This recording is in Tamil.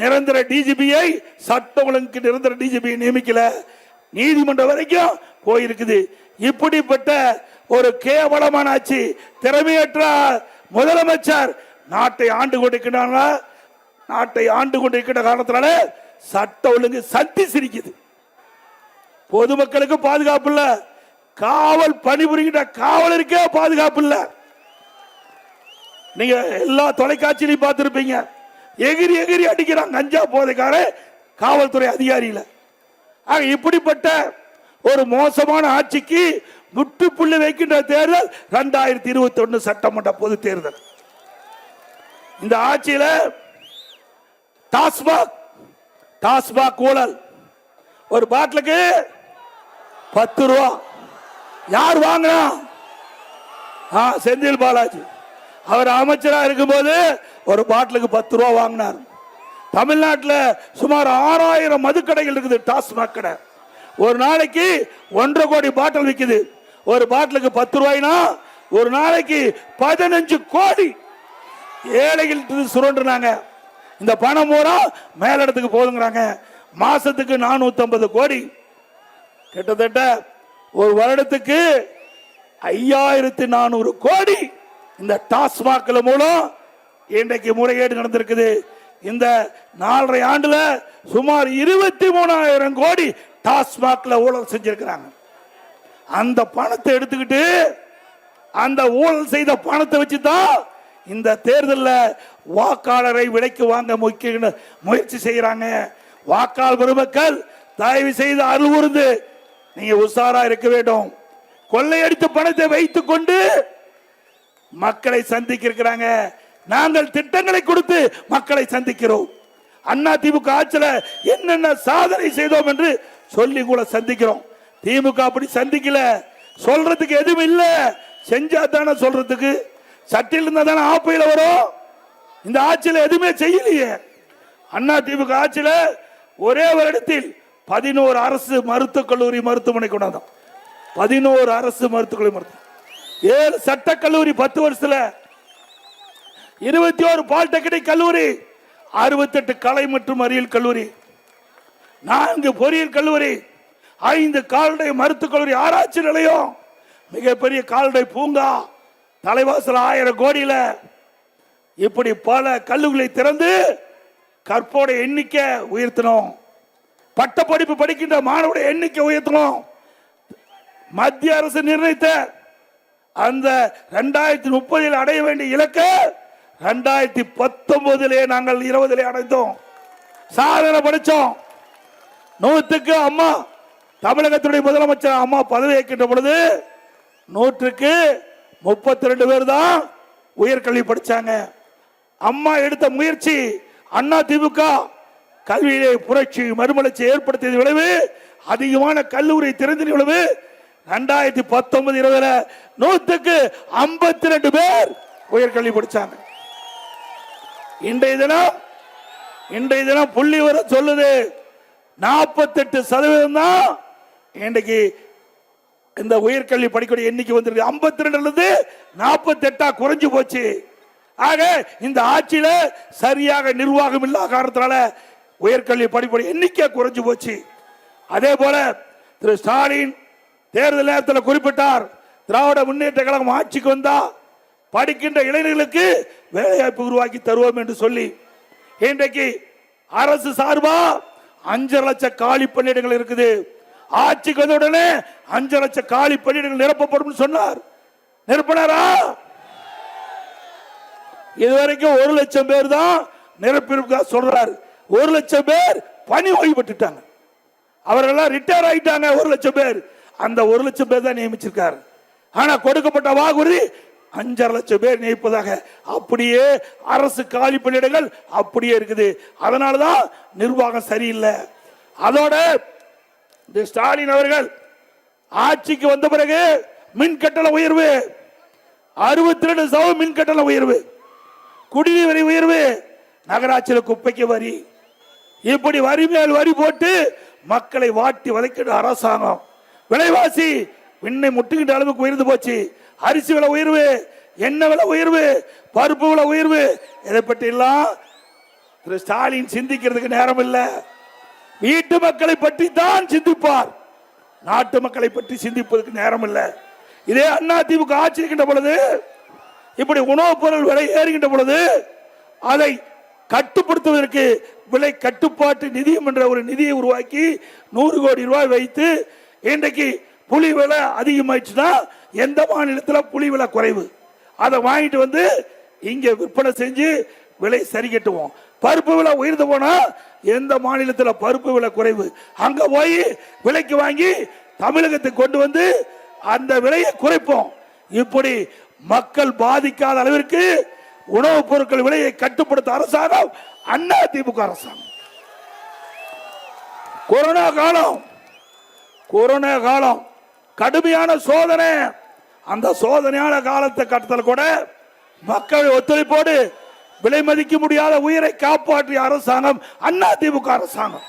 நிரந்தர டிஜிபியை சட்ட ஒழுங்கு நிரந்தர டிஜிபியை நியமிக்கல, நீதிமன்றம் வரைக்கும் போயிருக்குது. இப்படிப்பட்ட ஒரு கேவலமான ஆட்சி, திறமையற்ற முதலமைச்சர் நாட்டை ஆண்டு கொண்டிருக்கிறாங்க. நாட்டை ஆண்டு கொண்டிருக்கிற காரணத்தினால சட்ட ஒழுங்கு சத்தி சிரிக்குது. பொதுமக்களுக்கு பாதுகாப்பு இல்ல, காவல் பணிபுரிகின்ற காவலருக்கே பாதுகாப்பு இல்ல. நீங்க எல்லா தொலைக்காட்சியிலையும் பார்த்திருப்பீங்க, எகிரி எகிரி அடிக்கிறாங்க கஞ்சா போதைக்கார காவல்துறை அதிகாரியில. இப்படிப்பட்ட ஒரு மோசமான ஆட்சிக்கு முற்றுப்புள்ளி வைக்கின்ற தேர்தல் 2021 சட்டமன்ற பொது தேர்தல். இந்த ஆட்சியில டாஸ்மாக் ஊழல், ஒரு பாட்டிலுக்கு 10 ரூபா. யார் வாங்கினா? செந்தில் பாலாஜி. அவர் அமைச்சராக இருக்கும்போது ஒரு பாட்டிலுக்கு 10 ரூபா வாங்கினார். தமிழ்நாட்டில் சுமார் 6000 மதுக்கடைகள் இருக்குது, டாஸ்மாக் கடை. ஒரு நாளைக்கு 1.5 கோடி பாட்டில் விற்குது. ஒரு பாட்டிலுக்கு 10 ரூபாய்னா ஒரு நாளைக்கு 15 கோடி ஏழைகள் சுரண்டுனாங்க. இந்த பணம் பூரா மேலிடத்துக்கு போதுங்கிறாங்க. மாசத்துக்கு 450 கோடி, கிட்டத்தட்ட ஒரு வருடத்துக்கு 5400 கோடி இந்த டாஸ்மாக் மூலம் இன்றைக்கு முறைகேடு நடந்திருக்குது. இந்த 4.5 ஆண்டுல சுமார் 23,000 கோடி டாஸ்மாக்ல ஊழல் செஞ்சிருக்கிறாங்க. அந்த பணத்தை எடுத்துக்கிட்டு, அந்த ஊழல் செய்த பணத்தை வச்சுதான் இந்த தேர்தலில் வாக்காளரை விலைக்கு வாங்க முயற்சி செய்யறாங்க. வாக்காளர் பெருமக்கள் தயவு செய்து அருள்வருந்து நீங்க உஷாரா இருக்க வேண்டும். கொள்ளையடித்த பணத்தை வைத்துக் கொண்டு மக்களை சந்திக்க இருக்கிறாங்க. நாங்கள் திட்டங்களை கொடுத்து மக்களை சந்திக்கிறோம். அண்ணா திமுக ஆட்சியில் என்னென்ன சாதனை செய்தோம் என்று சொல்லி கூட சந்திக்கிறோம். திமுக அப்படி சந்திக்கல, சொல்றதுக்கு எதுவும் இல்ல, செஞ்சா தானே சொல்றதுக்கு. சட்டில் இருந்தா தானே ஆப்பையில வரும். இந்த ஆட்சியில் எதுவுமே செய்யலையே. அண்ணா திமுக ஆட்சியில் ஒரே வருடத்தில் 11 அரசு மருத்துவக் கல்லூரி மருத்துவமனை கொண்டாந்தோம். 11 அரசு மருத்துவக் கல்லூரி, 7 சட்டக்கல்லூரி 10 வருஷத்துல, 21 பாலிடெக்னிக் கல்லூரி, 68 கலை மற்றும் அறிவியல் கல்லூரி, 4 பொறியியல் கல்லூரி, 5 கால்நடை மருத்துவக் கல்லூரி, ஆராய்ச்சி நிலையம், மிகப்பெரிய கால்நடை பூங்கா, தலைவாசல் 1000 கோடியில. இப்படி பல கல்லூரிகளை திறந்து கற்போட எண்ணிக்கை உயர்த்தணும். பட்ட படிப்பு படிக்கின்ற மாணவருடைய எண்ணிக்கை உயர்த்தணும். மத்திய அரசு நிர்ணயித்த அந்த 2030 அடைய வேண்டிய இலக்கை 2019 நாங்கள் 20 அடைந்தோம். சாதனை படிச்சோம். 100க்கு அம்மா தமிழகத்துடைய முதலமைச்சர் அம்மா பதவி ஏற்கின்ற பொழுது 100க்கு 32 பேர் தான் உயர்கல்வி படிச்சாங்க. அம்மா எடுத்த முயற்சி, அண்ணா திமுக கல்வியிலே புரட்சி மறுமலர்ச்சி ஏற்படுத்தியது விளைவு, அதிகமான கல்லூரி திறந்த விளைவு. 2019-20 100க்கு 52 பேர் உயர்கல்வி படிச்சாங்க. இன்றைய தினம் புள்ளி வர சொல்லுது 48% தான் இன்றைக்கு இந்த உயர்கல்வி படிக்கக்கூடிய எண்ணிக்கை வந்திருக்கு. 52 48 குறைஞ்சு போச்சு. ஆக இந்த ஆட்சியில சரியாக நிர்வாகம் இல்லாத காரணத்தினால உயர்கல்வி படிப்புடைய எண்ணிக்கை குறைஞ்சு போச்சு. அதே போல திரு ஸ்டாலின் தேர்தல் நேரத்தில் குறிப்பிட்டார், திராவிட முன்னேற்ற கழகம் ஆட்சிக்கு வந்தா படிக்கின்ற இளைஞர்களுக்கு வேலைவாய்ப்பு உருவாக்கி தருவோம் என்று சொல்லி இன்றைக்கு அரசு சார்பா 5 லட்சம் காலி பணியிடங்கள் இருக்குது. ஆட்சிக்கு வந்த உடனே 5 லட்சம் காலி பணியிடங்கள் நிரப்பப்படும் சொன்னார். நிரப்பினாரா? இதுவரைக்கும் 1 லட்சம் பேர் தான் நிரப்பியிருக்க சொல்றாரு. 1 லட்சம் பேர் பணி ஓய்வு பெற்றுட்டாங்க. அவர்கள் ரிட்டையர் ஆயிட்டாங்க. 1 லட்சம் பேர், அந்த 1 லட்சம் பேர் தான் நியமிச்சிருக்காரு. ஆனா கொடுக்கப்பட்ட வாக்குறுதி 5 லட்சம் பேர் நியமிப்பதாக. அப்படியே அரசு காலி பணியிடங்கள் அப்படியே இருக்குது. அதனாலதான் நிர்வாகம் சரியில்லை. அதோட ஸ்டாலின் அவர்கள் ஆட்சிக்கு வந்த பிறகு மின் கட்டண உயர்வு, 62% மின் கட்டண உயர்வு, குடிநீர் வரி உயர்வு, நகராட்சியில் குப்பைக்கு வரி, இப்படி வரி மேல் வரி போட்டு மக்களை வாட்டி வதைக்கிற அரசாங்கம். விலைவாசி விண்ணை முட்டுகின்ற அளவுக்கு உயர்ந்து போச்சு. அரிசி விலை உயர்வு, எண்ணெய் விலை உயர்வு, பருப்பு விலை உயர்வு, இதை பற்றி எல்லாம் திரு ஸ்டாலின் சிந்திக்கிறதுக்கு நேரம் இல்லை. வீட்டு மக்களை பற்றி தான் சிந்திப்பார், நாட்டு மக்களை பற்றி சிந்திப்பதற்கு நேரம் இல்லை. இதே அதிமுக ஆட்சி இருக்கின்ற பொழுது இப்படி உணவுப் பொருள் விலை ஏறுகின்ற பொழுது அதை கட்டுப்படுத்துவதற்கு விலை கட்டுப்பாட்டு நிதியம் என்ற ஒரு நிதியை உருவாக்கி 100 கோடி ரூபாய் வைத்து இன்றைக்கு புளி விலை அதிகமாயிடுச்சுன்னா எந்த மாநிலத்தில் புளி விலை குறைவு அதை வாங்கிட்டு வந்து இங்க விற்பனை செஞ்சு விலை சரி கட்டுவோம். பருப்பு விலை உயர்ந்து போனா எந்த மாநிலத்தில் பருப்பு விலை குறைவு அங்க போய் விலைக்கு வாங்கி தமிழகத்துக்கு கொண்டு வந்து அந்த விலையை குறைப்போம். இப்படி மக்கள் பாதிக்காத அளவிற்கு உணவுப் பொருட்கள் விலையை கட்டுப்படுத்த அரசாங்கம் அதிமுக அரசாங்கம். கொரோனா காலம் கடுமையான சோதனை. அந்த சோதனையான காலத்தை கட்டத்தில் கூட மக்கள் ஒத்துழைப்போடு விலை மதிக்க முடியாத உயிரை காப்பாற்றிய அரசாங்கம் அதிமுக அரசாங்கம்.